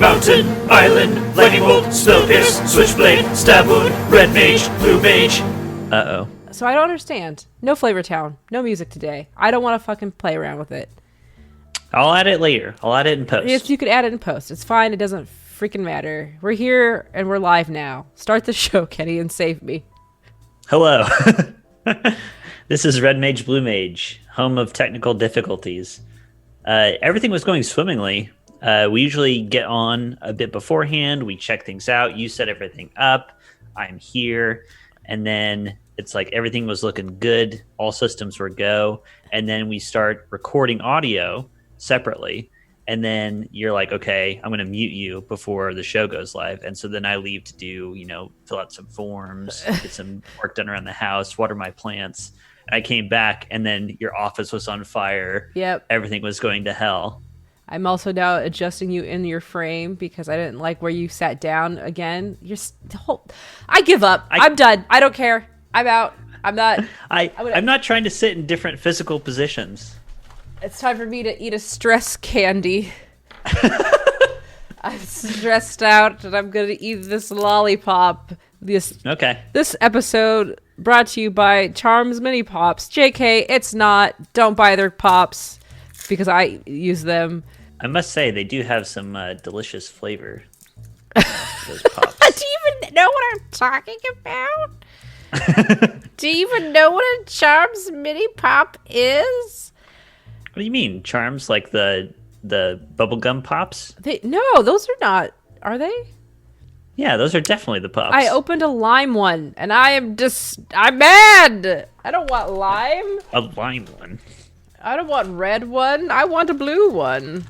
Mountain, Island, Lightning Bolt, Spell Pierce, Switchblade, Stab Wound, Red Mage, Blue Mage. Uh-oh. So I don't understand. No Flavor Town. No music today. I don't want to fucking play around with it. I'll add it later. I'll add it in post. If you could add it in post. It's fine. It doesn't freaking matter. We're here and we're live now. Start the show, Kenny, and save me. Hello. This is Red Mage, Blue Mage, home of technical difficulties. Everything was going swimmingly. We usually get on a bit beforehand. We check things out. You set everything up. I'm here. And then it's like everything was looking good. All systems were go. And then we start recording audio separately. And then you're like, okay, I'm going to mute you before the show goes live. And so then I leave to do, fill out some forms, get some work done around the house, water my plants. And I came back and then your office was on fire. Yep. Everything was going to hell. I'm also now adjusting you in your frame because I didn't like where you sat down again. I give up. I'm done. I don't care. I'm out. I'm not. I'm not trying to sit in different physical positions. It's time for me to eat a stress candy. I'm stressed out and I'm going to eat this lollipop. This episode brought to you by Charms Mini Pops. JK, it's not. Don't buy their pops because I use them. I must say, they do have some delicious flavor. Those pops. Do you even know what I'm talking about? Do you even know what a Charms Mini Pop is? What do you mean? Charms like the bubblegum pops? No, those are not. Are they? Yeah, those are definitely the pops. I opened a lime one, and I'm mad! I don't want lime. A lime one? I don't want red one. I want a blue one.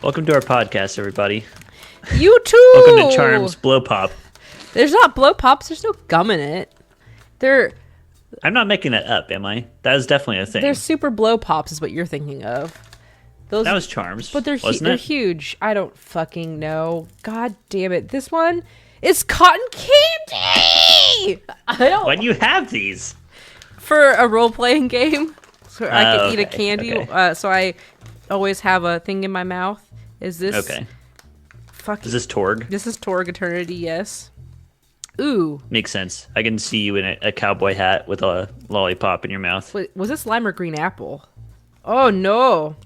Welcome to our podcast, everybody. You too! Welcome to Charms Blow Pop. There's not blow pops. There's no gum in it. I'm not making that up, am I? That is definitely a thing. They're super blow pops is what you're thinking of. That was Charms, but they're they're huge. I don't fucking know. God damn it. This one is cotton candy! Why do you have these? For a role-playing game. So I can eat a candy. Okay. So I always have a thing in my mouth. Is this... Okay. Is this Torg? This is Torg Eternity, yes. Ooh. Makes sense. I can see you in a cowboy hat with a lollipop in your mouth. Wait, was this lime or green apple? Oh, no.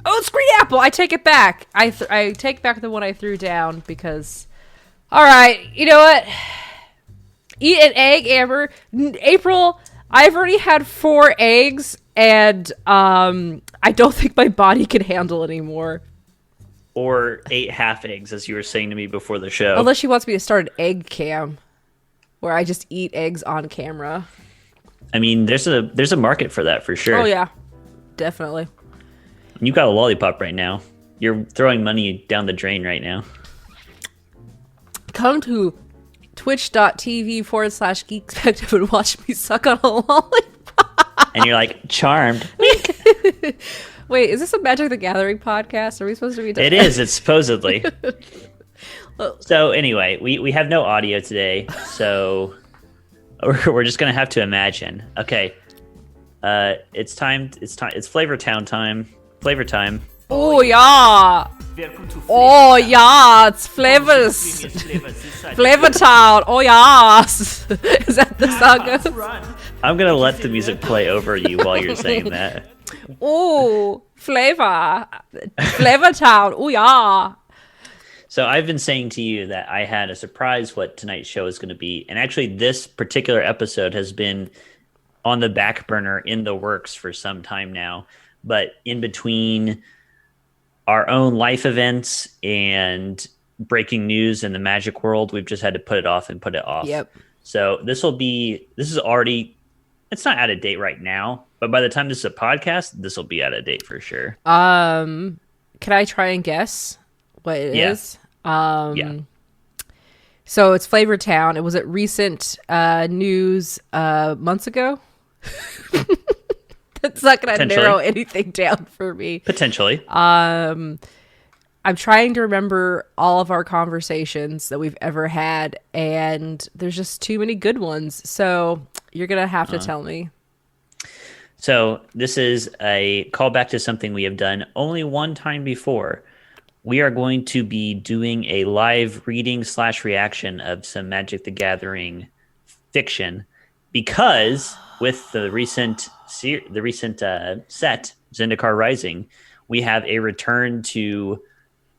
Oh, it's green apple. I take it back. I take back the one I threw down because... All right, you know what? Eat an egg, Amber. April, I've already had 4 eggs, and I don't think my body can handle anymore. Or 8 half eggs, as you were saying to me before the show. Unless she wants me to start an egg cam, where I just eat eggs on camera. I mean, there's a market for that for sure. Oh yeah, definitely. You got a lollipop right now. You're throwing money down the drain right now. Come to twitch.tv/geekspective and watch me suck on a lollipop. And you're like, charmed. Wait, is this a Magic the Gathering podcast? Are we supposed to be It is, it's supposedly. So anyway, we have no audio today, so we're just going to have to imagine. Okay. It's Flavor Town time. Flavor time. Oh yeah. Oh yeah, it's flavors. Flavor Town. Oh yes. Is that the song goes? I'm gonna let the music play over you while you're saying that. Oh, Flavor Town. Oh yeah. So I've been saying to you that I had a surprise what tonight's show is going to be, and actually this particular episode has been on the back burner in the works for some time now. But in between our own life events and breaking news in the Magic world, we've just had to put it off and put it off. Yep. So it's not out of date right now, but by the time this is a podcast, this will be out of date for sure. Can I try and guess what it is? Yeah. So it's Flavor Town. It was at recent news months ago. That's not going to narrow anything down for me. Potentially. I'm trying to remember all of our conversations that we've ever had, and there's just too many good ones. So you're going to have to tell me. So this is a callback to something we have done only one time before. we are going to be doing a live reading slash reaction of some Magic the Gathering fiction because with the recent set Zendikar Rising, we have a return to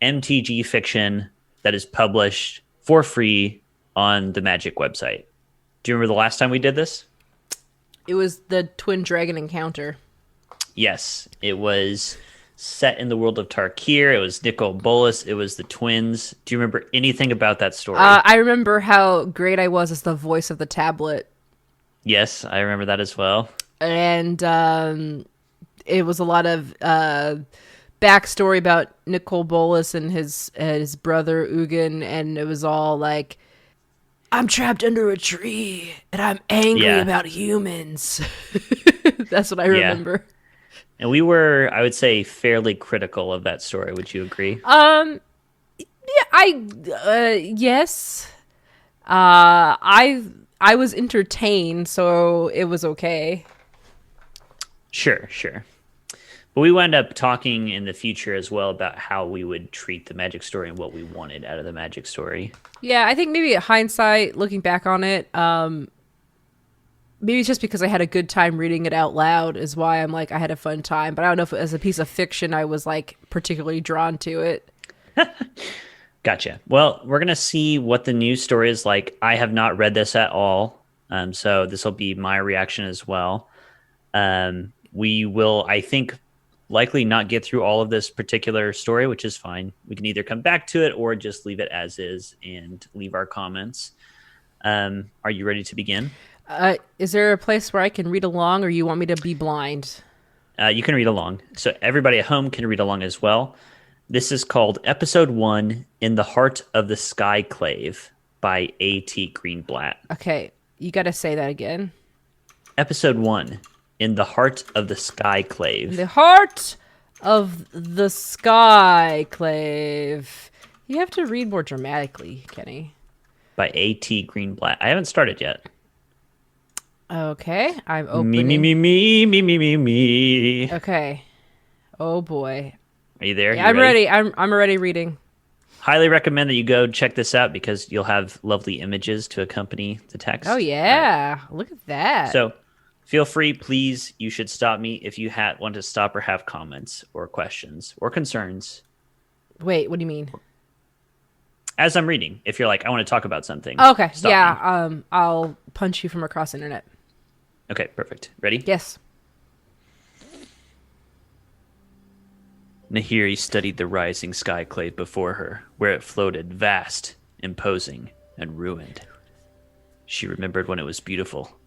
MTG fiction that is published for free on the Magic website. Do you remember the last time we did this? It was the Twin Dragon Encounter. Yes, it was set in the world of Tarkir. It was Nicol Bolas. It was the twins. Do you remember anything about that story? I remember how great I was as the voice of the tablet. Yes, I remember that as well. And it was a lot of backstory about Nicol Bolas and his brother Ugin, and it was all like, I'm trapped under a tree, and I'm angry about humans. That's what I remember. Yeah. And we were, I would say, fairly critical of that story. Would you agree? Yes. I was entertained, so it was okay. Sure. But we wound up talking in the future as well about how we would treat the Magic story and what we wanted out of the Magic story. Yeah, I think maybe hindsight, looking back on it, maybe it's just because I had a good time reading it out loud is why I'm like, I had a fun time. But I don't know if as a piece of fiction, I was like particularly drawn to it. Gotcha. Well, we're going to see what the new story is like. I have not read this at all. So this will be my reaction as well. We will, I think, likely not get through all of this particular story, which is fine. We can either come back to it or just leave it as is and leave our comments. Are you ready to begin? Is there a place where I can read along, or you want me to be blind? You can read along. So everybody at home can read along as well. This is called Episode 1, In the Heart of the Skyclave by A.T. Greenblatt. Okay, you got to say that again. Episode 1, In the Heart of the Skyclave. The Heart of the Skyclave. You have to read more dramatically, Kenny. By A.T. Greenblatt. I haven't started yet. Okay, I'm opening. Me. Okay. Oh boy. Are you there? Yeah, I'm ready. I'm already reading. Highly recommend that you go check this out because you'll have lovely images to accompany the text. Oh yeah, look at that. So feel free, please. You should stop me if you want to stop or have comments or questions or concerns. Wait, what do you mean? As I'm reading, if you're like, I want to talk about something. Okay, yeah. I'll punch you from across the internet. Okay, perfect. Ready? Yes. Nahiri studied the rising skyclave before her, where it floated vast, imposing, and ruined. She remembered when it was beautiful.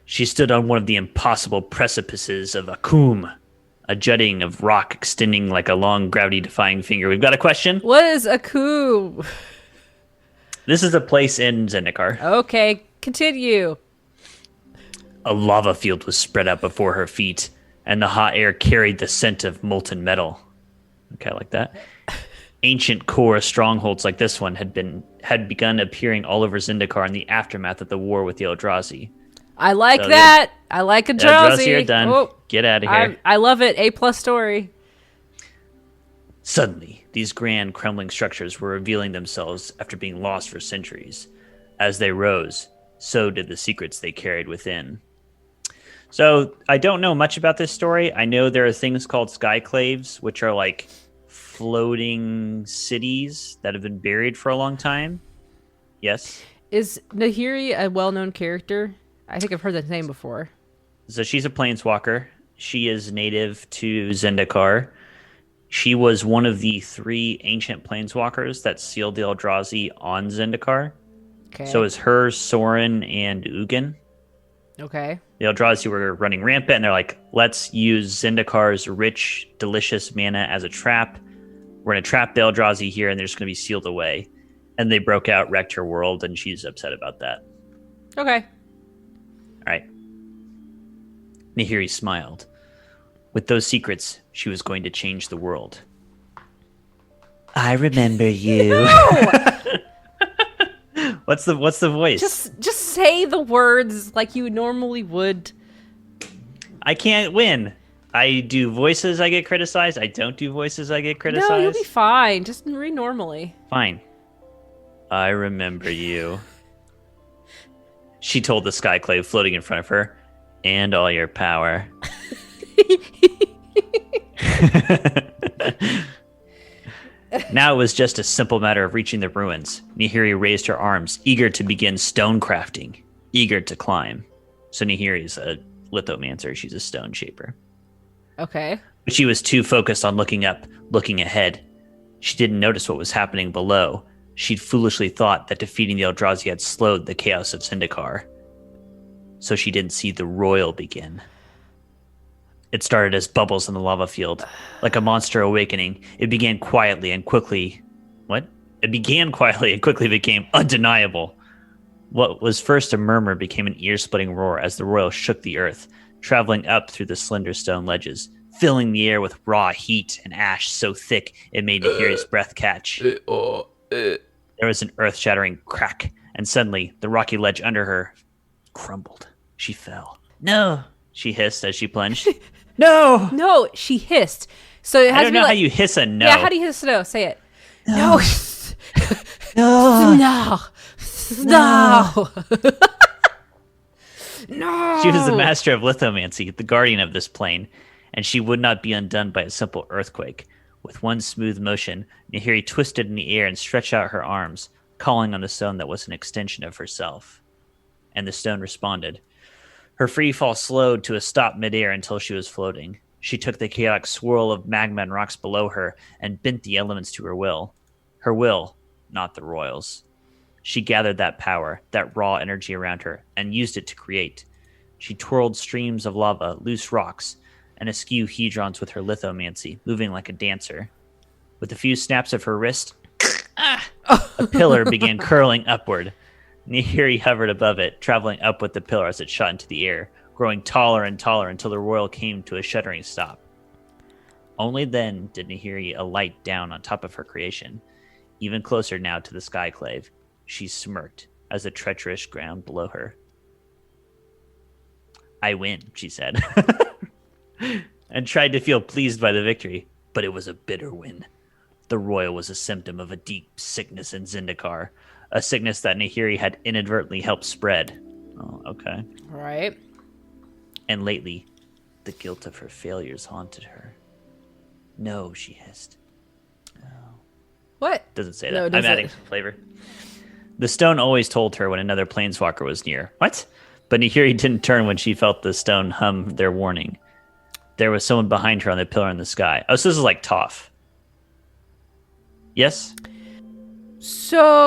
She stood on one of the impossible precipices of Akum, a jutting of rock extending like a long gravity-defying finger. We've got a question. What is Akum? This is a place in Zendikar. Okay, continue. A lava field was spread out before her feet, and the hot air carried the scent of molten metal. Okay, I like that. Ancient core strongholds like this one had begun appearing all over Zendikar in the aftermath of the war with the Eldrazi. I like that. I like Eldrazi. Eldrazi are done. Oh, get out of here. I love it. A+ story. Suddenly, these grand crumbling structures were revealing themselves after being lost for centuries. As they rose, so did the secrets they carried within. So I don't know much about this story. I know there are things called skyclaves, which are like floating cities that have been buried for a long time. Yes. Is Nahiri a well-known character? I think I've heard that name before. So she's a planeswalker. She is native to Zendikar. She was one of the 3 ancient planeswalkers that sealed the Eldrazi on Zendikar. Okay. So it's her, Sorin, and Ugin. Okay. The Eldrazi were running rampant, and they're like, let's use Zendikar's rich, delicious mana as a trap. We're going to trap the Eldrazi here, and they're just going to be sealed away. And they broke out, wrecked her world, and she's upset about that. Okay. All right. Nahiri smiled. With those secrets, she was going to change the world. I remember you. No! What's the voice? Just say the words like you normally would. I can't win. I do voices, I get criticized. I don't do voices, I get No, you'll be criticized. fine. Just read normally. Fine. I remember you. She told the skyclave floating in front of her, and all your power. Now it was just a simple matter of reaching the ruins. Nihiri raised her arms, eager to begin stone crafting, eager to climb. So Nihiri's a lithomancer. She's a stone shaper. Okay. But she was too focused on looking up, looking ahead. She didn't notice what was happening below. She'd foolishly thought that defeating the Eldrazi had slowed the chaos of Zendikar. So she didn't see the royal begin. It started as bubbles in the lava field. Like a monster awakening, it began quietly and quickly... What? It began quietly and quickly became undeniable. What was first a murmur became an ear-splitting roar as the royal shook the earth, traveling up through the slender stone ledges, filling the air with raw heat and ash so thick it made Nahiri's breath catch. There was an earth-shattering crack, and suddenly the rocky ledge under her crumbled. She fell. No, she hissed as she plunged. No! No, she hissed. So it has I to don't be know like, how you hiss a no. Yeah, how do you hiss no? Say it. No. No. No. No. No. She was the master of lithomancy, the guardian of this plane, and she would not be undone by a simple earthquake. With one smooth motion, Nahiri twisted in the air and stretched out her arms, calling on the stone that was an extension of herself. And the stone responded. Her free fall slowed to a stop midair until she was floating. She took the chaotic swirl of magma and rocks below her and bent the elements to her will. Her will, not the royals. She gathered that power, that raw energy around her, and used it to create. She twirled streams of lava, loose rocks, and askew hedrons with her lithomancy, moving like a dancer. With a few snaps of her wrist, a pillar began curling upward. Nahiri hovered above it, traveling up with the pillar as it shot into the air, growing taller and taller until the royal came to a shuddering stop. Only then did Nahiri alight down on top of her creation. Even closer now to the skyclave, she smirked as the treacherous ground below her. I win, she said, and tried to feel pleased by the victory, but it was a bitter win. The royal was a symptom of a deep sickness in Zendikar, a sickness that Nahiri had inadvertently helped spread. Oh, okay. Right. And lately, the guilt of her failures haunted her. No, she hissed. No. What? Doesn't say No, that. it I'm doesn't. adding some flavor. The stone always told her when another planeswalker was near. What? But Nahiri didn't turn when she felt the stone hum their warning. There was someone behind her on the pillar in the sky. Oh, so this is like Toph. Yes? So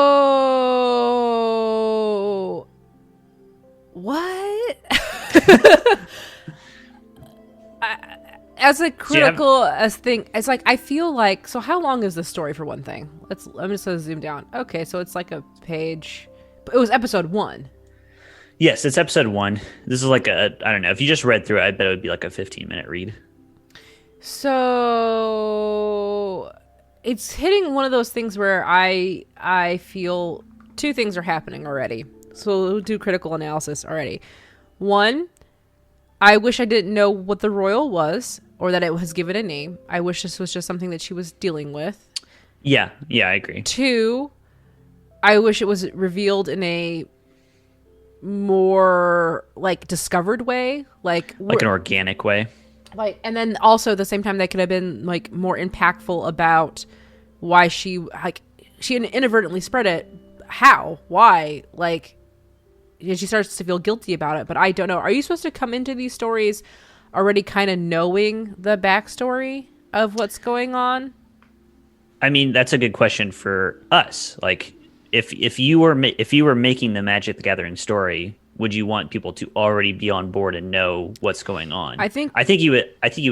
what? As a critical as thing, it's like I feel like. So how long is the story for one thing? I'm just gonna zoom down. Okay, so it's like a page. But it was episode 1. Yes, it's episode 1. This is like I don't know. If you just read through it, I bet it would be like a 15-minute read. So it's hitting one of those things where I feel two things are happening already. So we'll do critical analysis already. One, I wish I didn't know what the royal was or that it was given a name. I wish this was just something that she was dealing with. Yeah, I agree. 2, I wish it was revealed in a more like discovered way, like an organic way. Like, and then also at the same time, that could have been like more impactful about why she inadvertently spread it. How? Why? Like, she starts to feel guilty about it. But I don't know. Are you supposed to come into these stories already kind of knowing the backstory of what's going on? I mean, that's a good question for us. Like, if you were making the Magic the Gathering story, would you want people to already be on board and know what's going on? I think you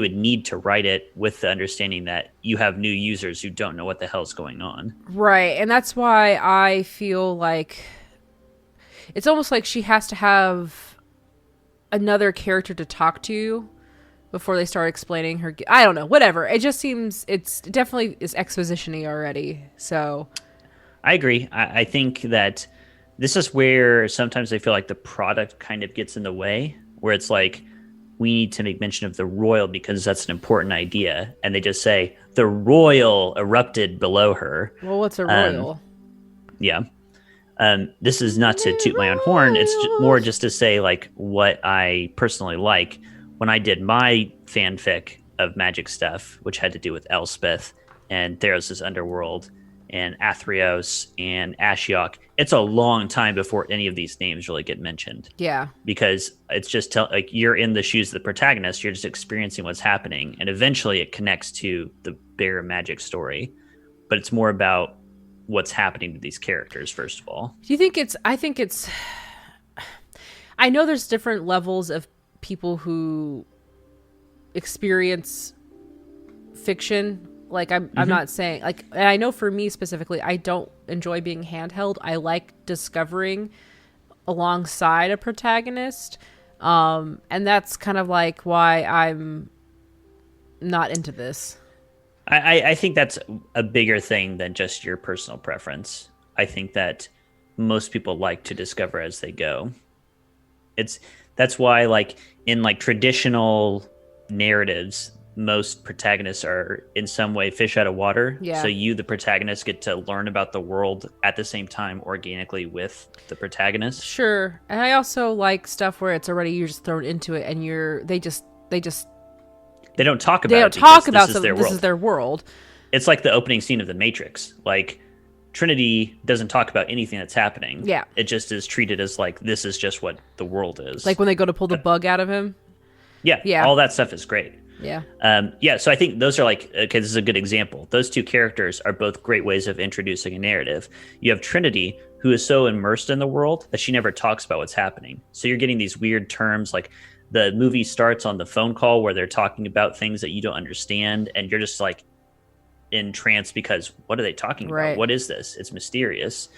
would need to write it with the understanding that you have new users who don't know what the hell's going on. Right, and that's why I feel like it's almost like she has to have another character to talk to before they start explaining her. I don't know, whatever. It just seems it definitely is exposition-y already. So I agree. I think that this is where sometimes I feel like the product kind of gets in the way, where it's like we need to make mention of the royal because that's an important idea. And they just say, the royal erupted below her. Well, what's a royal? Yeah. This is not to toot my own horn. It's more just to say, like, what I personally like. When I did my fanfic of magic stuff, which had to do with Elspeth and Theros' underworld and Athreos and Ashiok, it's a long time before any of these names really get mentioned. Yeah. Because it's just like you're in the shoes of the protagonist, you're just experiencing what's happening, and eventually it connects to the bigger magic story. But it's more about what's happening to these characters, first of all. Do you think I know there's different levels of people who experience fiction. Like I'm not saying like, and I know for me specifically, I don't enjoy being handheld. I like discovering alongside a protagonist. And that's kind of like why I'm not into this. I think that's a bigger thing than just your personal preference. I think that most people like to discover as they go. That's why, like, in like traditional narratives, most protagonists are in some way fish out of water. Yeah. So you, the protagonist, get to learn about the world at the same time organically with the protagonist. Sure. And I also like stuff where it's already, you're just thrown into it and they don't talk about it because this is their world. It's like the opening scene of The Matrix. Like, Trinity doesn't talk about anything that's happening. Yeah. It just is treated as like, this is just what the world is. Like when they go to pull the bug out of him. Yeah. All that stuff is great. Yeah. So I think those are like, okay, this is a good example. Those two characters are both great ways of introducing a narrative. You have Trinity, who is so immersed in the world that she never talks about what's happening. So you're getting these weird terms, like the movie starts on the phone call where they're talking about things that you don't understand, and you're just like entranced because what are they talking about? What is this? It's mysterious.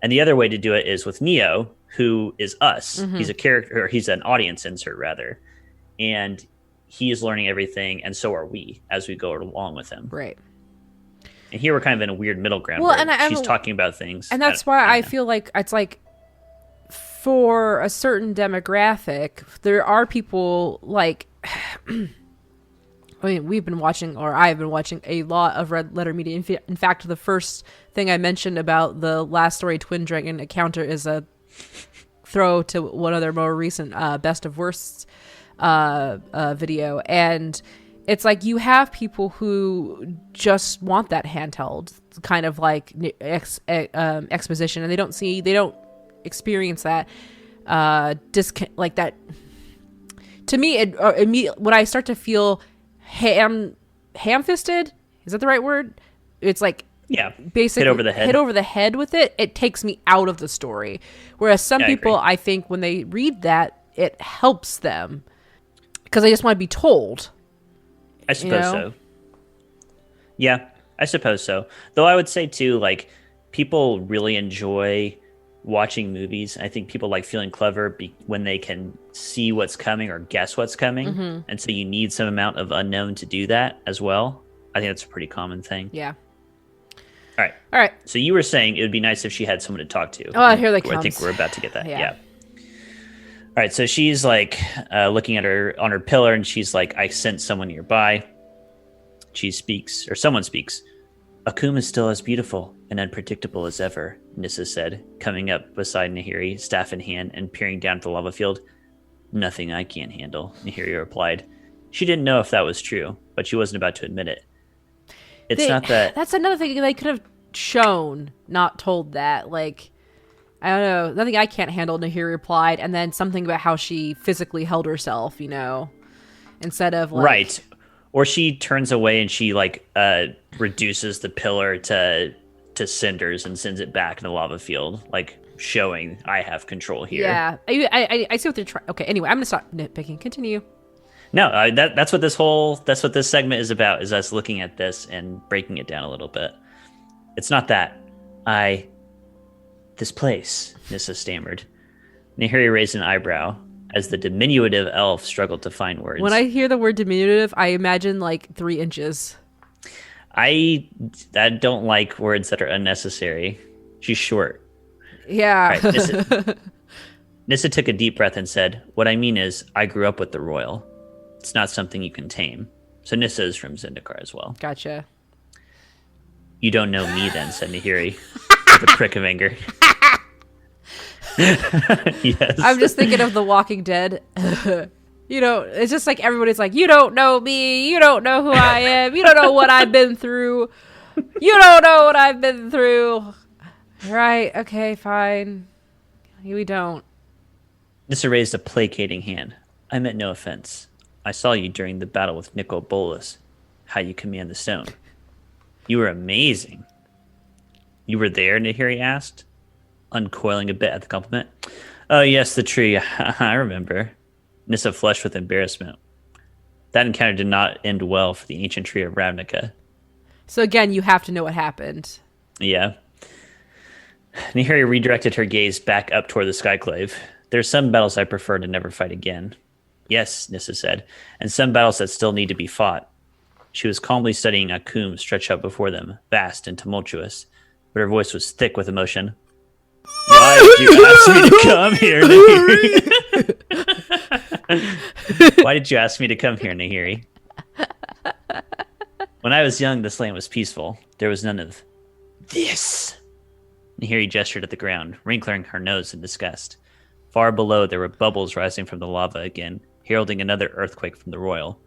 And the other way to do it is with Neo, who is us. Mm-hmm. He's a character, or he's an audience insert rather. And he is learning everything, and so are we as we go along with him. Right. And here we're kind of in a weird middle ground where she's talking about things. And that's why I feel like it's like for a certain demographic, there are people like I mean, I've been watching a lot of Red Letter Media. In fact, the first thing I mentioned about the Last Story Twin Dragon encounter is a throw to one of their more recent Best of Worsts video. And it's like you have people who just want that handheld kind of like exposition, and they don't experience that like that. To me, when I start to feel ham-fisted, is that the right word? It's like, yeah, basically hit over the head with it. It takes me out of the story. Whereas some people, I think when they read that, it helps them because they just want to be told. I suppose so. Yeah, I suppose so. Though I would say too, like, people really enjoy watching movies. I think people like feeling clever when they can see what's coming or guess what's coming. Mm-hmm. And so you need some amount of unknown to do that as well. I think that's a pretty common thing. Yeah. All right. So you were saying it would be nice if she had someone to talk to. Oh, here they come. I think we're about to get that. Yeah. All right. So she's like looking at her on her pillar, and she's like, I sense someone nearby. Someone speaks. Akum is still as beautiful and unpredictable as ever, Nissa said, coming up beside Nahiri, staff in hand, and peering down at the lava field. Nothing I can't handle, Nahiri replied. She didn't know if that was true, but she wasn't about to admit it. Not that... That's another thing they could have shown, not told that. Like, I don't know, nothing I can't handle, Nahiri replied, and then something about how she physically held herself, instead of like... Right. Or she turns away and she like reduces the pillar to cinders and sends it back in the lava field, like showing I have control here. Yeah, I see what they're trying. Okay, anyway, I'm gonna stop nitpicking. Continue. No, that's what this segment is about. Is us looking at this and breaking it down a little bit. It's not that this place, Nissa stammered. Nahiri raised an eyebrow as the diminutive elf struggled to find words. When I hear the word diminutive, I imagine like 3 inches. I don't like words that are unnecessary. She's short. Yeah. Right, Nissa took a deep breath and said, what I mean is, I grew up with the royal. It's not something you can tame. So Nissa is from Zendikar as well. Gotcha. You don't know me then, said Nahiri with a prick of anger. Yes. I'm just thinking of The Walking Dead. It's just like everybody's like, you don't know me. You don't know who I am. You don't know what I've been through. You don't know what I've been through. Right. Okay, fine. We don't. Nissa raised a placating hand. I meant no offense. I saw you during the battle with Nicol Bolas. How you command the stone. You were amazing. You were there, Nahiri asked, uncoiling a bit at the compliment. Oh, yes, the tree. I remember. Nissa flushed with embarrassment. That encounter did not end well for the ancient tree of Ravnica. So again, you have to know what happened. Yeah. Nahiri redirected her gaze back up toward the skyclave. There are some battles I prefer to never fight again. Yes, Nissa said, and some battles that still need to be fought. She was calmly studying Akum stretched out before them, vast and tumultuous, but her voice was thick with emotion. Why did you ask me to come here, Nahiri? Why did you ask me to come here, Nahiri? When I was young, this land was peaceful. There was none of this. Nahiri gestured at the ground, wrinkling her nose in disgust. Far below, there were bubbles rising from the lava again, heralding another earthquake from the royal.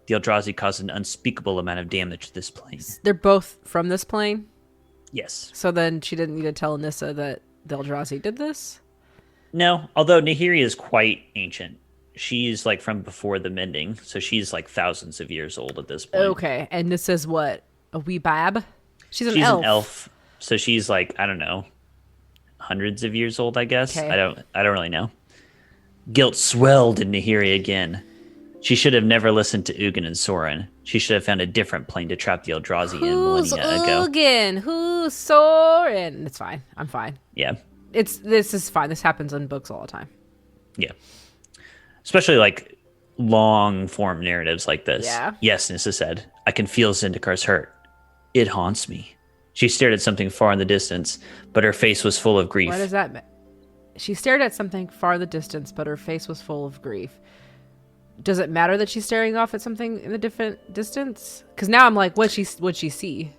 The Eldrazi caused an unspeakable amount of damage to this plane. They're both from this plane? Yes. So then she didn't need to tell Nissa that the Eldrazi did this? No, although Nahiri is quite ancient. She's like from before the mending, so she's like thousands of years old at this point. Okay, and Nissa's what? A wee bab? She's She's an elf, so she's like, I don't know, hundreds of years old, I guess. Okay. I don't really know. Guilt swelled in Nahiri again. She should have never listened to Ugin and Soren. She should have found a different plane to trap the Eldrazi in millennia ago. Ugin? Who's Soren? It's fine. I'm fine. Yeah. This is fine. This happens in books all the time. Yeah. Especially like long form narratives like this. Yeah. Yes, Nissa said. I can feel Zendikar's hurt. It haunts me. She stared at something far in the distance, but her face was full of grief. What does that mean? She stared at something far in the distance, but her face was full of grief. Does it matter that she's staring off at something in the different distance? Because now I'm like, what'd she see?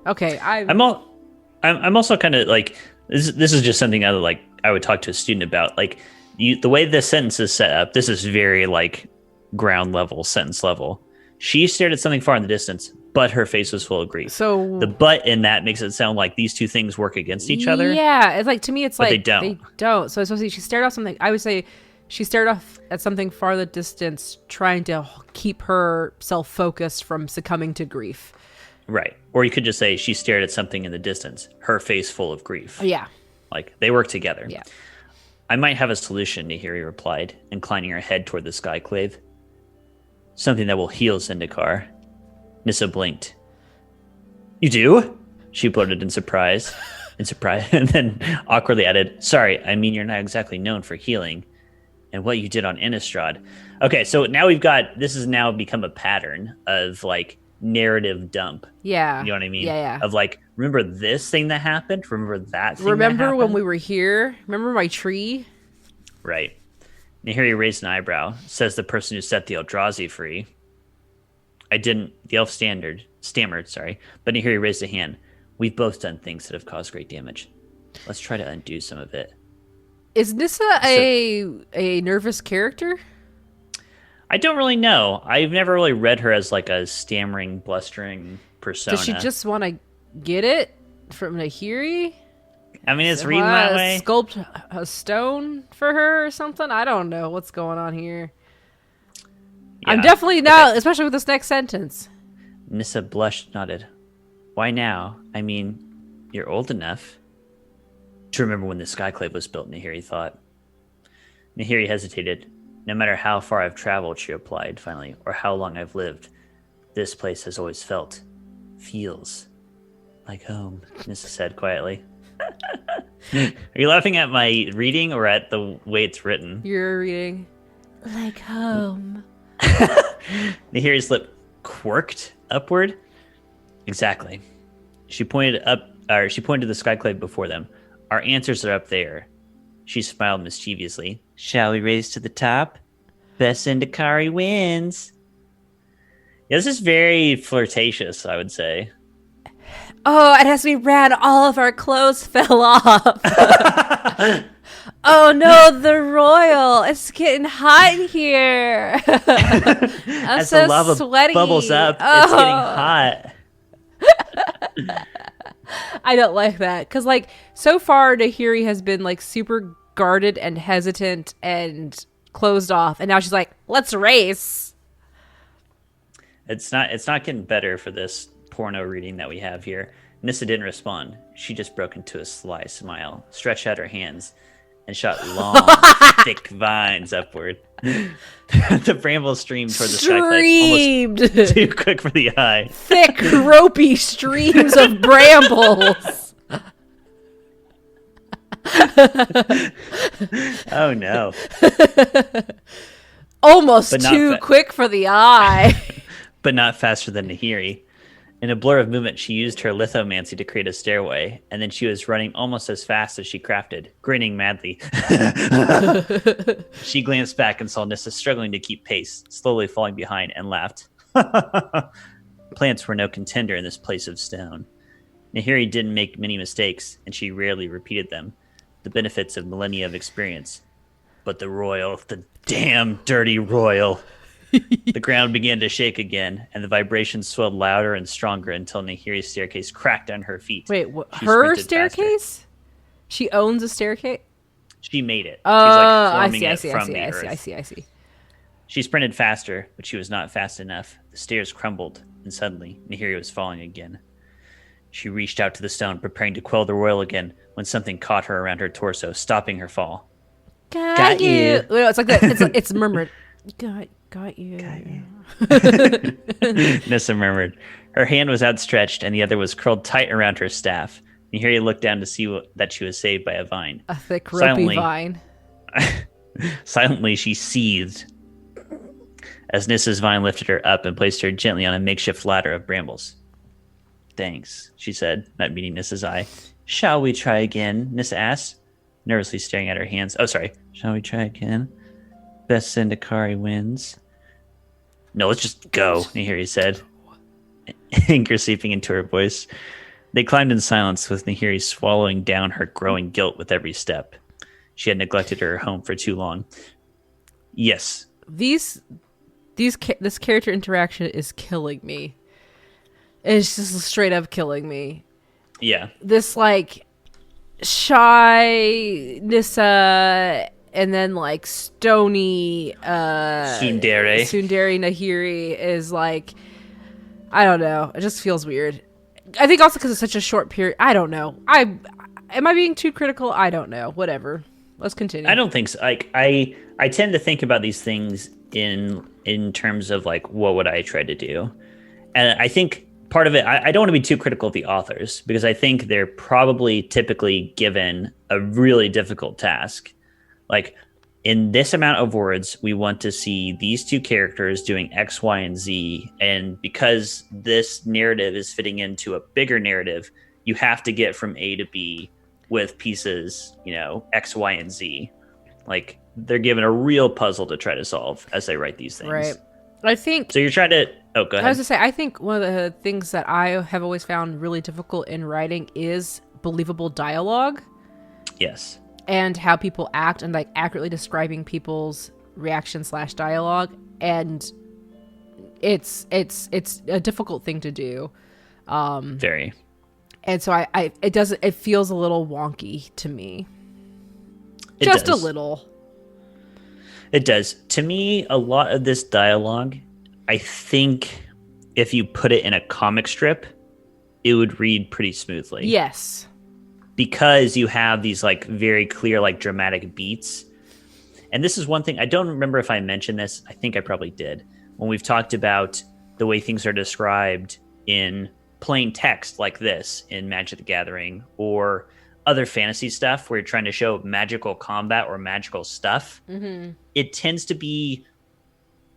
Okay, I'm also kind of like this is just something I would talk to a student about. Like the way this sentence is set up, this is very like ground level, sentence level. She stared at something far in the distance, but her face was full of grief. So the but in that makes it sound like these two things work against each other. Yeah, it's like to me, it's but like they don't. So it's supposed to be she stared off something. I would say she stared off at something far in the distance, trying to keep herself focused from succumbing to grief. Right. Or you could just say she stared at something in the distance, her face full of grief. Yeah. Like they work together. Yeah. I might have a solution, Nahiri replied, inclining her head toward the skyclave. Something that will heal Zendikar. Nissa blinked. You do? She blurted in surprise. And then awkwardly added, sorry, I mean you're not exactly known for healing. And what you did on Innistrad. Okay, so now this has now become a pattern of like narrative dump. Yeah. You know what I mean? Yeah. Of like, remember this thing that happened? Remember that thing Remember that happened? when we were here? Remember my tree? Right. Nahiri raised an eyebrow. Says the person who set the Eldrazi free. I didn't. The elf stammered, but Nahiri raised a hand. We've both done things that have caused great damage. Let's try to undo some of it. Is Nissa a nervous character? I don't really know. I've never really read her as like a stammering, blustering persona. Does she just want to get it from Nahiri? I mean, it's reading that way. Sculpt a stone for her or something? I don't know what's going on here. Yeah, I'm definitely not, especially with this next sentence. Nissa blushed, nodded. Why now? I mean, you're old enough to remember when the Skyclave was built, Nahiri thought. Nahiri hesitated. No matter how far I've traveled, she replied finally, or how long I've lived, this place has always feels like home, Nissa said quietly. Are you laughing at my reading or at the way it's written? You're reading like home. Nahiri's lip quirked upward. Exactly. She pointed to the skyclave before them. Our answers are up there. She smiled mischievously. Shall we raise to the top? Best Indikari wins. Yeah, this is very flirtatious, I would say. Oh, and as we ran, all of our clothes fell off. Oh no, the royal! It's getting hot in here. I'm As the so lava sweaty. bubbles up, Oh. it's getting hot. I don't like that because, like, so far Nahiri has been like super guarded and hesitant and closed off, and now she's like, "Let's race." It's not getting better for this porno reading that we have here. Nissa didn't respond. She just broke into a sly smile, stretched out her hands, and shot long, thick vines upward. The brambles streamed toward the Streamed. skycliffe, almost too quick for the eye. Thick, ropey streams of brambles. Oh no! Almost But not too quick for the eye. But not faster than Nahiri. In a blur of movement, she used her lithomancy to create a stairway, and then she was running almost as fast as she crafted, grinning madly. She glanced back and saw Nissa struggling to keep pace, slowly falling behind, and laughed. Plants were no contender in this place of stone. Nahiri didn't make many mistakes, and she rarely repeated them, the benefits of millennia of experience. But the royal, the damn dirty royal. The ground began to shake again, and the vibrations swelled louder and stronger until Nahiri's staircase cracked on her feet. Wait, She her sprinted staircase? faster. She owns a staircase? She made it. She's I forming it from the earth. I see. She sprinted faster, but she was not fast enough. The stairs crumbled, and suddenly, Nahiri was falling again. She reached out to the stone, preparing to quell the royal again, when something caught her around her torso, stopping her fall. Got you. No, it's like that. It's murmured. Got you. Nissa murmured. Her hand was outstretched, and the other was curled tight around her staff. Nahiri looked down to see that she was saved by a vine. A thick, ropey vine. Silently, she seethed as Nissa's vine lifted her up and placed her gently on a makeshift ladder of brambles. Thanks, she said, not meeting Nissa's eye. Shall we try again? Nissa asked, nervously staring at her hands. Oh, sorry. Shall we try again? Best Sindikari wins. No, let's just go, Nahiri said, anger seeping into her voice. They climbed in silence, with Nahiri swallowing down her growing guilt with every step. She had neglected her home for too long. Yes. This character interaction is killing me. It's just straight up killing me. Yeah. This, like, shy Nissa and then, like, stony Tsundere Nahiri is, like, I don't know. It just feels weird. I think also because it's such a short period. I don't know. Am I being too critical? I don't know. Whatever. Let's continue. I don't think so. Like, I tend to think about these things in terms of, like, what would I try to do? And I think part of it, I don't want to be too critical of the authors, because I think they're probably typically given a really difficult task. Like, in this amount of words, we want to see these two characters doing X, Y, and Z. And because this narrative is fitting into a bigger narrative, you have to get from A to B with pieces, X, Y, and Z. Like, they're given a real puzzle to try to solve as they write these things. Right. I think... So you're trying to... Oh, go ahead. I was going to say, I think one of the things that I have always found really difficult in writing is believable dialogue. Yes. And how people act, and, like, accurately describing people's reaction/dialogue. And it's a difficult thing to do. Very. And so it feels a little wonky to me. A little. It does. To me, a lot of this dialogue, I think if you put it in a comic strip, it would read pretty smoothly. Yes. Because you have these, like, very clear, like, dramatic beats. And this is one thing, I don't remember if I mentioned this. I think I probably did. When we've talked about the way things are described in plain text like this in Magic the Gathering, or other fantasy stuff where you're trying to show magical combat or magical stuff. Mm-hmm. It tends to be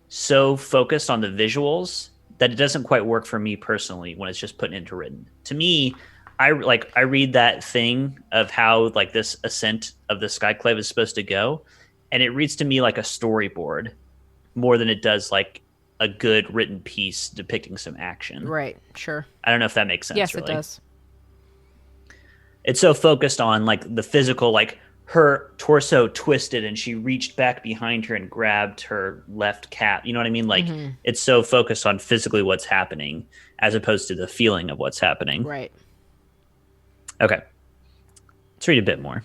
so focused on the visuals that it doesn't quite work for me personally when it's just put into written. To me, I read that thing of how, like, this ascent of the Skyclave is supposed to go, and it reads to me like a storyboard more than it does like a good written piece depicting some action. Right. Sure. I don't know if that makes sense. Yes, really. it does. It's so focused on like the physical, like her torso twisted and she reached back behind her and grabbed her left calf. You know what I mean? Like it's so focused on physically what's happening as opposed to the feeling of what's happening. Right. Okay. Let's read a bit more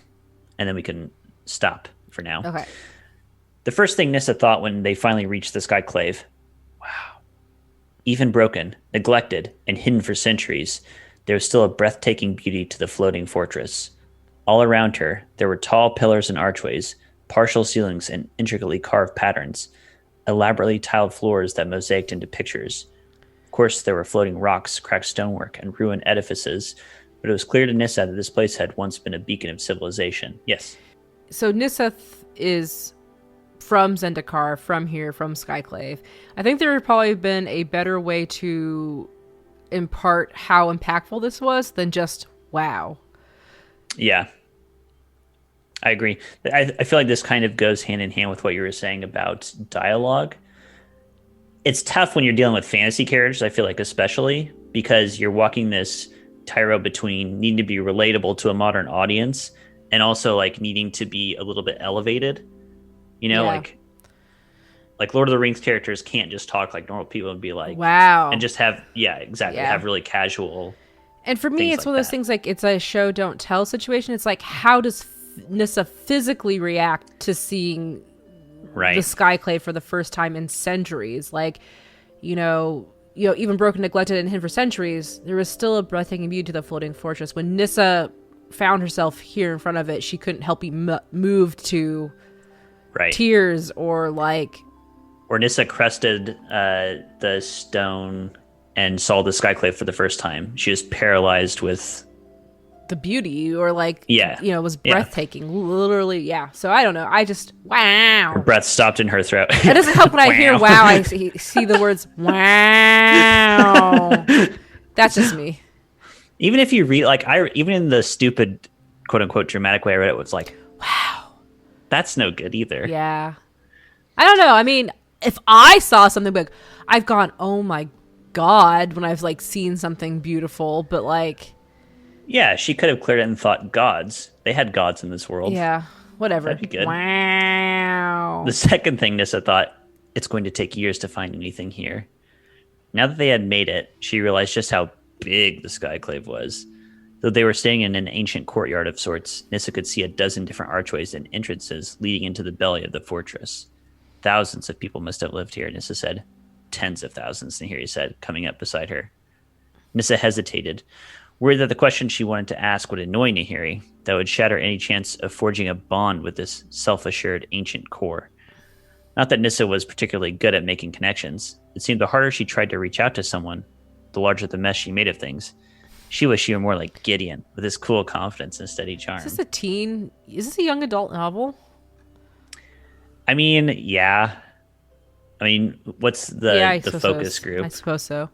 and then we can stop for now. Okay. The first thing Nissa thought when they finally reached the skyclave, wow, even broken, neglected, and hidden for centuries, there was still a breathtaking beauty to the floating fortress. All around her, there were tall pillars and archways, partial ceilings and intricately carved patterns, elaborately tiled floors that mosaicked into pictures. Of course, there were floating rocks, cracked stonework, and ruined edifices, but it was clear to Nissa that this place had once been a beacon of civilization. Yes. So Nissa is from Zendikar, from here, from Skyclave. I think there would probably been a better way to impart how impactful this was than just wow. Yeah. I agree. I feel like this kind of goes hand in hand with what you were saying about dialogue. It's tough when you're dealing with fantasy characters, I feel like, especially because you're walking this tightrope between needing to be relatable to a modern audience and also like needing to be a little bit elevated. You know, Yeah. like Lord of the Rings characters can't just talk like normal people and be like, wow. and just have, yeah, exactly, Yeah. have really casual. And for me, things it's like one of those that. things like it's a show don't tell situation. It's like, how does Nissa physically react to seeing Right. the Skyclave for the first time in centuries? Like, even broken, neglected, and hidden for centuries, there was still a breathtaking beauty to the floating fortress. When Nissa found herself here in front of it, she couldn't help be moved to Right. tears or like, Or Nissa crested the stone and saw the skyclave for the first time. She was paralyzed with the beauty or like, Yeah. it was Yeah. breathtaking. Literally, yeah. So I don't know. I just, wow. her breath stopped in her throat. It doesn't help when I hear wow, I see the words wow. That's just me. Even if you read, like, even in the stupid, quote unquote, dramatic way I read it, was like, Wow. that's no good either. Yeah. I don't know. I mean, if I saw something big, I've gone, oh my God, when I've like seen something beautiful, but like, Yeah, she could have cleared it and thought gods. They had gods in this world. yeah, whatever. That'd be good. Wow. The second thing Nissa thought, it's going to take years to find anything here. Now that they had made it, she realized just how big the skyclave was. Though they were staying in an ancient courtyard of sorts, Nissa could see a dozen different archways and entrances leading into the belly of the fortress. Thousands of people must have lived here, Nissa said. Tens of thousands, Nahiri said, coming up beside her. Nissa hesitated, worried that the question she wanted to ask would annoy Nahiri, that would shatter any chance of forging a bond with this self-assured ancient core. Not that Nissa was particularly good at making connections. It seemed the harder she tried to reach out to someone, the larger the mess she made of things. She wished she were more like Gideon, with his cool confidence and steady charm. Is this a young adult novel? I mean, yeah. I mean, what's the focus group? I suppose so.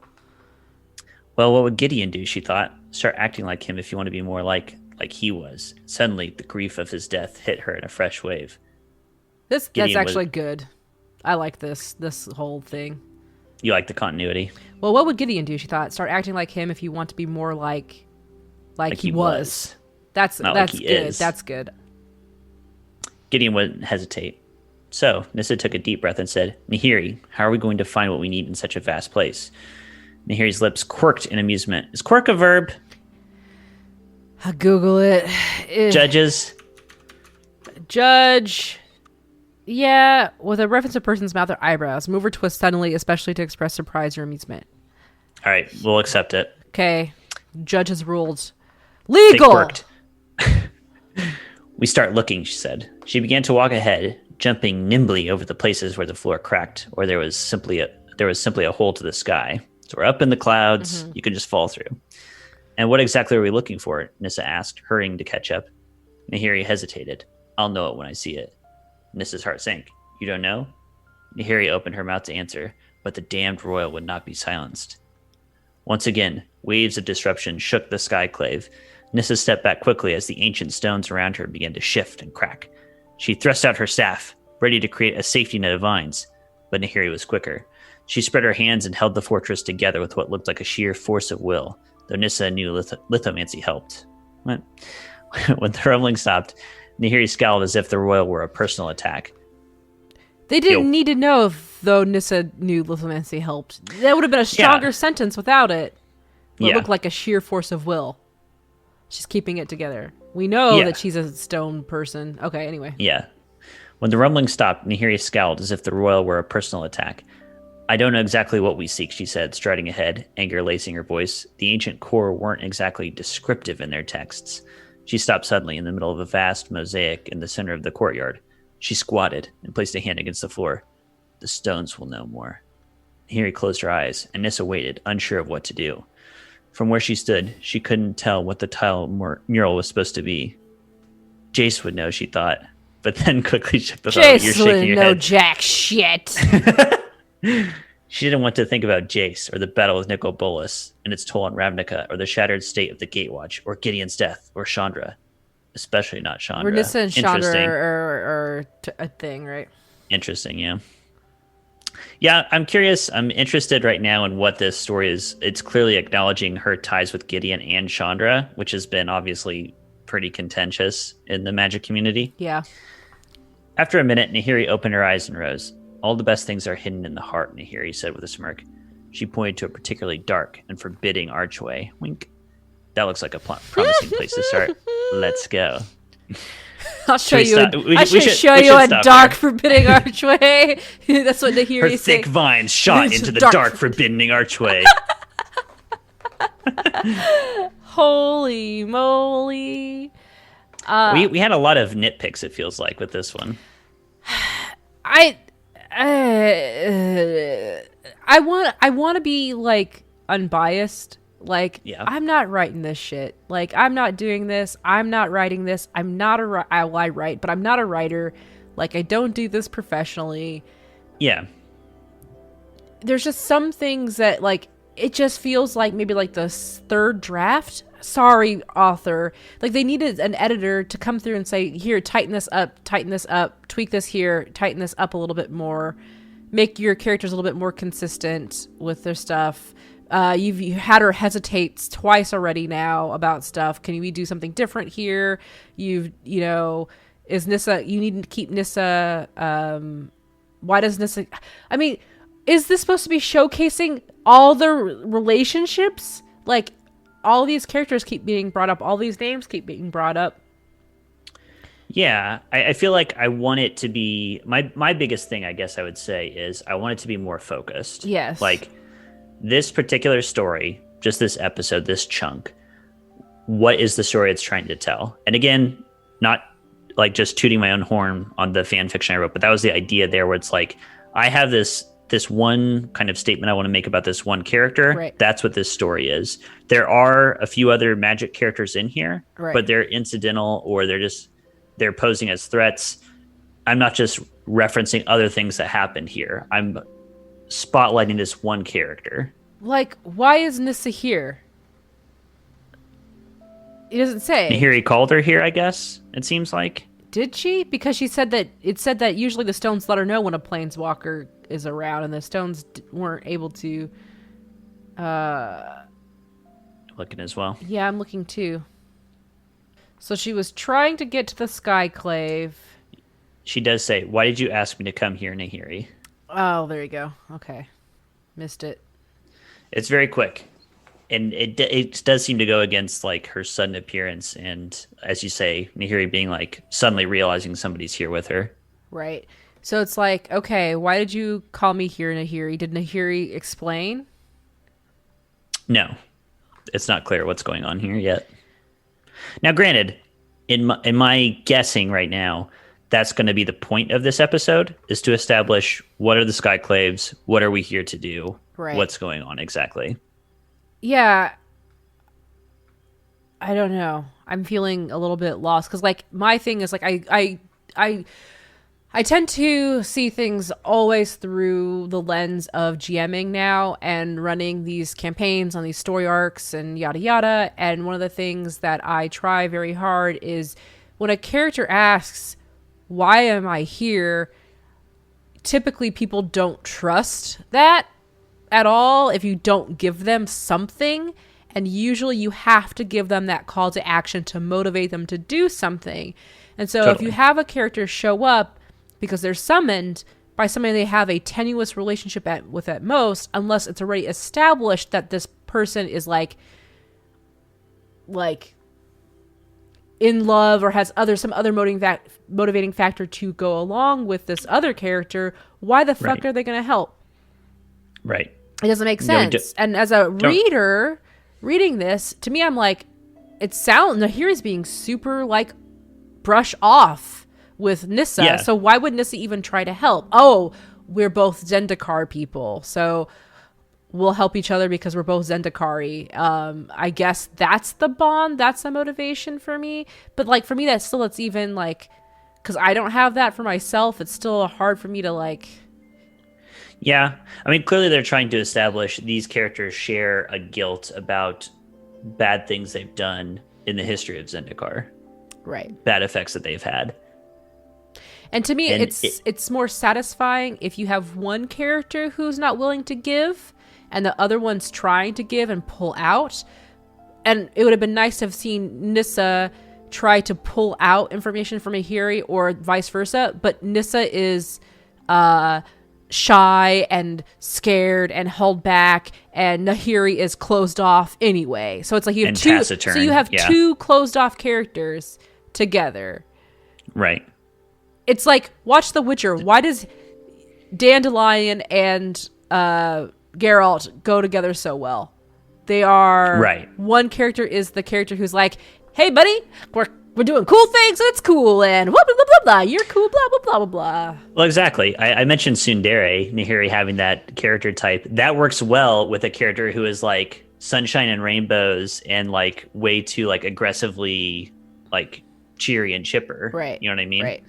Well, what would Gideon do, she thought? Start acting like him if you want to be more like he was. Suddenly, the grief of his death hit her in a fresh wave. That's Gideon actually good. I like this whole thing. You like the continuity? Well, what would Gideon do? She thought, start acting like him if you want to be more like he was. That's Not like he good. is. That's good. Gideon wouldn't hesitate. So, Nissa took a deep breath and said, Nahiri, how are we going to find what we need in such a vast place? Nahiri's lips quirked in amusement. Is quirk a verb? I'll Google it. Judges? Judge. Yeah, with a reference to a person's mouth or eyebrows. Move or twist suddenly, especially to express surprise or amusement. All right, we'll accept it. Okay. Judge has ruled. They Legal! quirked. We start looking, she said. She began to walk ahead, jumping nimbly over the places where the floor cracked, or there was simply a hole to the sky. So we're up in the clouds, you can just fall through. And what exactly are we looking for? Nissa asked, hurrying to catch up. Nahiri hesitated. I'll know it when I see it. Nissa's heart sank. You don't know? Nahiri opened her mouth to answer, but the damned royal would not be silenced. Once again, waves of disruption shook the skyclave. Nissa stepped back quickly as the ancient stones around her began to shift and crack. She thrust out her staff, ready to create a safety net of vines. but Nahiri was quicker. She spread her hands and held the fortress together with what looked like a sheer force of will, though Nissa knew lithomancy helped. When the rumbling stopped, Nahiri scowled as if the royal were a personal attack. They didn't need to know, though Nissa knew lithomancy helped. That would have been a stronger sentence without it. It looked like a sheer force of will. She's keeping it together. We know that she's a stone person. Okay, anyway. Yeah. When the rumbling stopped, Nahiri scowled as if the royal were a personal attack. I don't know exactly what we seek, she said, striding ahead, anger lacing her voice. The ancient core weren't exactly descriptive in their texts. She stopped suddenly in the middle of a vast mosaic in the center of the courtyard. She squatted and placed a hand against the floor. The stones will know more. Nahiri closed her eyes, and Nissa waited, unsure of what to do. From where she stood, she couldn't tell what the tile mural was supposed to be. Jace would know, she thought, but then quickly shook the thought. You're shaking your head. Jack shit. She didn't want to think about Jace or the battle with Nicol Bolas and its toll on Ravnica or the shattered state of the Gatewatch or Gideon's death or Chandra. Especially not Chandra. We're just saying Chandra or a thing, right? Interesting, yeah. Yeah, I'm curious. I'm interested right now in what this story is. It's clearly acknowledging her ties with Gideon and Chandra, which has been obviously pretty contentious in the magic community. Yeah. After a minute, Nahiri opened her eyes and rose. All the best things are hidden in the heart, Nahiri said with a smirk. She pointed to a particularly dark and forbidding archway. Wink. That looks like a promising place to start. Let's go. I'll show you. I should show you a dark, forbidding archway. That's what Nahiri said. Her thick vines shot into the dark, forbidding archway. Holy moly! We had a lot of nitpicks. It feels like with this one. I want to be like unbiased. Like, I'm not writing this shit. Like, I'm not doing this. I'm not writing this. I'm not I write, but I'm not a writer. Like, I don't do this professionally. Yeah. There's just some things that, like, it just feels like maybe, like, the third draft. Sorry, author. Like, they needed an editor to come through and say, here, tighten this up, tweak this here, tighten this up a little bit more. Make your characters a little bit more consistent with their stuff. You've had her hesitate twice already now about stuff. Can we do something different here? Is Nissa, you need to keep Nissa, why does Nissa, I mean, is this supposed to be showcasing all the relationships? Like, all these characters keep being brought up, all these names keep being brought up. Yeah, I feel like I want it to be, my biggest thing, I guess I would say, is I want it to be more focused. Yes. Like, this particular story, just this episode, this chunk, what is the story it's trying to tell? And again, not like just tooting my own horn on the fan fiction I wrote, but that was the idea there where it's like, I have this one kind of statement I want to make about this one character. Right. That's what this story is. There are a few other magic characters in here, right, but they're incidental or they're posing as threats. I'm not just referencing other things that happened here. I'm spotlighting this one character. Like, why is Nissa here? It doesn't say. Nahiri called her here, I guess, it seems like. Did she? Because she said that usually the stones let her know when a planeswalker is around, and the stones weren't able to. Looking as well. Yeah, I'm looking too. So she was trying to get to the Skyclave. She does say, "Why did you ask me to come here, Nahiri?" Oh, there you go. Okay. Missed it. It's very quick. And it does seem to go against, like, her sudden appearance and, as you say, Nahiri being, like, suddenly realizing somebody's here with her. Right. So it's like, okay, why did you call me here, Nahiri? Did Nahiri explain? No. It's not clear what's going on here yet. Now, granted, in my guessing right now, that's going to be the point of this episode, is to establish what are the Skyclaves, what are we here to do, right, what's going on exactly. Yeah. I don't know. I'm feeling a little bit lost because, like, my thing is, like, I tend to see things always through the lens of GMing now and running these campaigns on these story arcs and yada yada. And one of the things that I try very hard is when a character asks, why am I here? typically people don't trust that at all if you don't give them something. And usually you have to give them that call to action to motivate them to do something. And so if you have a character show up because they're summoned by somebody they have a tenuous relationship with at most, unless it's already established that this person is like in love or has some other motivating factor to go along with this other character, why the fuck are they going to help? Right. It doesn't make sense. And as a reader reading this, to me, I'm like, Nahiri's being super like brush off with Nissa. Yeah. So why would Nissa even try to help? Oh, we're both Zendikar people, so we'll help each other because we're both Zendikari. I guess that's the bond. That's the motivation for me. But like for me, it's even like, because I don't have that for myself. It's still hard for me to like. Yeah, I mean, clearly they're trying to establish these characters share a guilt about bad things they've done in the history of Zendikar. Right. Bad effects that they've had. And to me, it's more satisfying if you have one character who's not willing to give and the other one's trying to give and pull out. And it would have been nice to have seen Nissa try to pull out information from Nahiri or vice versa. But Nissa is shy and scared and held back, and Nahiri is closed off anyway. So it's like you have taciturn. So you have two closed off characters together. Right. It's like, watch The Witcher. Why does Dandelion and Geralt go together so well? They are... Right. One character is the character who's like, hey, buddy, we're doing cool things, so it's cool, and blah, blah, blah, blah, blah. You're cool, blah, blah, blah, blah, blah. Well, exactly. I mentioned Tsundere, Nahiri having that character type. That works well with a character who is like sunshine and rainbows and like way too like aggressively like cheery and chipper. Right. You know what I mean? Right.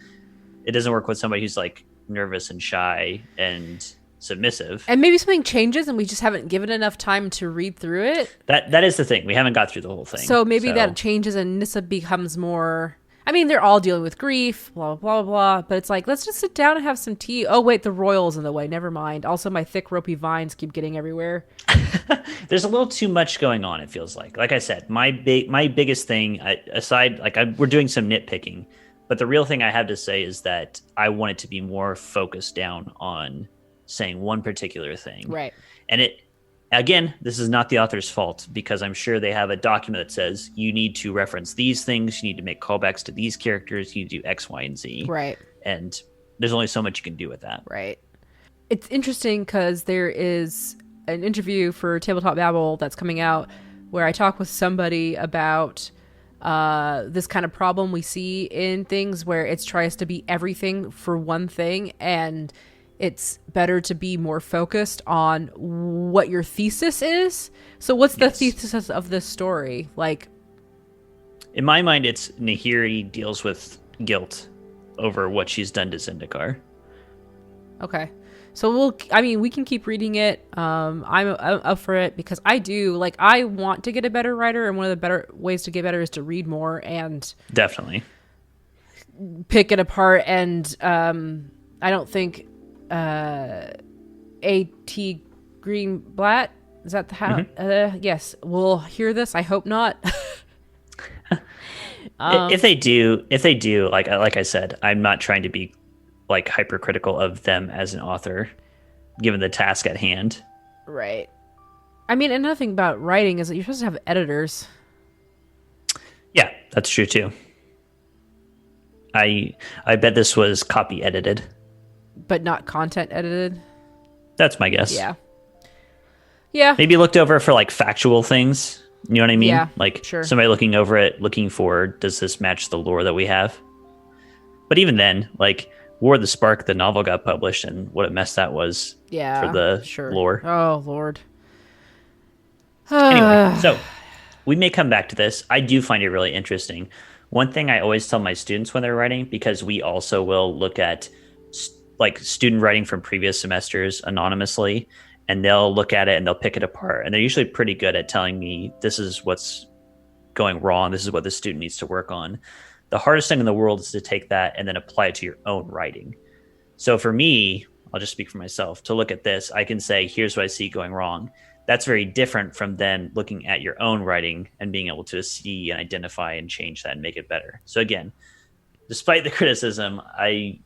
It doesn't work with somebody who's like nervous and shy and submissive. And maybe something changes and we just haven't given enough time to read through it. That is the thing. We haven't got through the whole thing. So maybe that changes and Nissa becomes more... I mean, they're all dealing with grief, blah, blah, blah, blah. But it's like, let's just sit down and have some tea. Oh, wait, the royal's in the way. Never mind. Also, my thick, ropey vines keep getting everywhere. There's a little too much going on, it feels like. Like I said, my biggest thing, aside, like we're doing some nitpicking, but the real thing I have to say is that I want it to be more focused down on saying one particular thing. Right. And again, this is not the author's fault, because I'm sure they have a document that says you need to reference these things, you need to make callbacks to these characters, you need to do X, Y, and Z. Right. And there's only so much you can do with that. Right. It's interesting because there is an interview for Tabletop Babble that's coming out where I talk with somebody about this kind of problem we see in things where it tries to be everything for one thing, and it's better to be more focused on what your thesis is. So what's the thesis of this story? Like, in my mind, it's Nahiri deals with guilt over what she's done to Zendikar. Okay. So we can keep reading it. I'm up for it because I want to get a better writer, and one of the better ways to get better is to read more and definitely pick it apart. And I don't think A.T. Greenblatt, is that the how? Mm-hmm. Yes, we'll hear this. I hope not. If they do, like I said, I'm not trying to be like hypercritical of them as an author, given the task at hand. Right. I mean, another thing about writing is that you're supposed to have editors. Yeah, that's true too. I bet this was copy edited. But not content edited? That's my guess. Yeah. Yeah. Maybe looked over for like factual things. You know what I mean? Yeah, like sure. Somebody looking over it, looking for, does this match the lore that we have? But even then, like War of the Spark, the novel got published, and what a mess that was for the lore. Oh, Lord. Anyway, so we may come back to this. I do find it really interesting. One thing I always tell my students when they're writing, because we also will look at like student writing from previous semesters anonymously, and they'll look at it and they'll pick it apart. And they're usually pretty good at telling me, this is what's going wrong. This is what the student needs to work on. The hardest thing in the world is to take that and then apply it to your own writing. So for me, I'll just speak for myself, to look at this, I can say, here's what I see going wrong. That's very different from then looking at your own writing and being able to see and identify and change that and make it better. So again, despite the criticism, I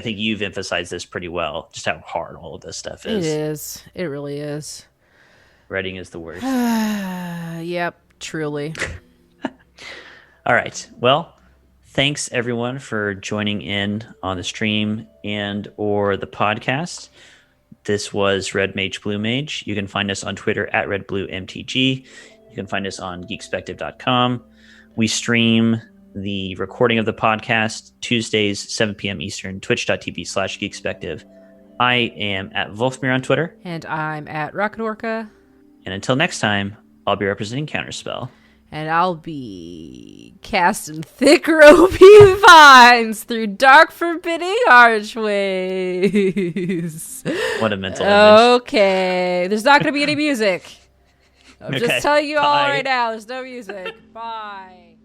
think you've emphasized this pretty well, just how hard all of this stuff is. It is. It really is. Writing is the worst. Yep, truly. All right. Well, thanks everyone for joining in on the stream and or the podcast. This was Red Mage Blue Mage. You can find us on Twitter at RedBlueMTG. You can find us on geekspective.com. We stream the recording of the podcast Tuesdays, 7 p.m. Eastern, twitch.tv/geekspective. I am at Wolfmere on Twitter. And I'm at Rocket Orca. And until next time, I'll be representing Counterspell. And I'll be casting thick ropey vines through dark forbidding archways. What a mental image. Okay. There's not going to be any music. I'm Okay. just telling you all Bye. right now. There's no music. Bye.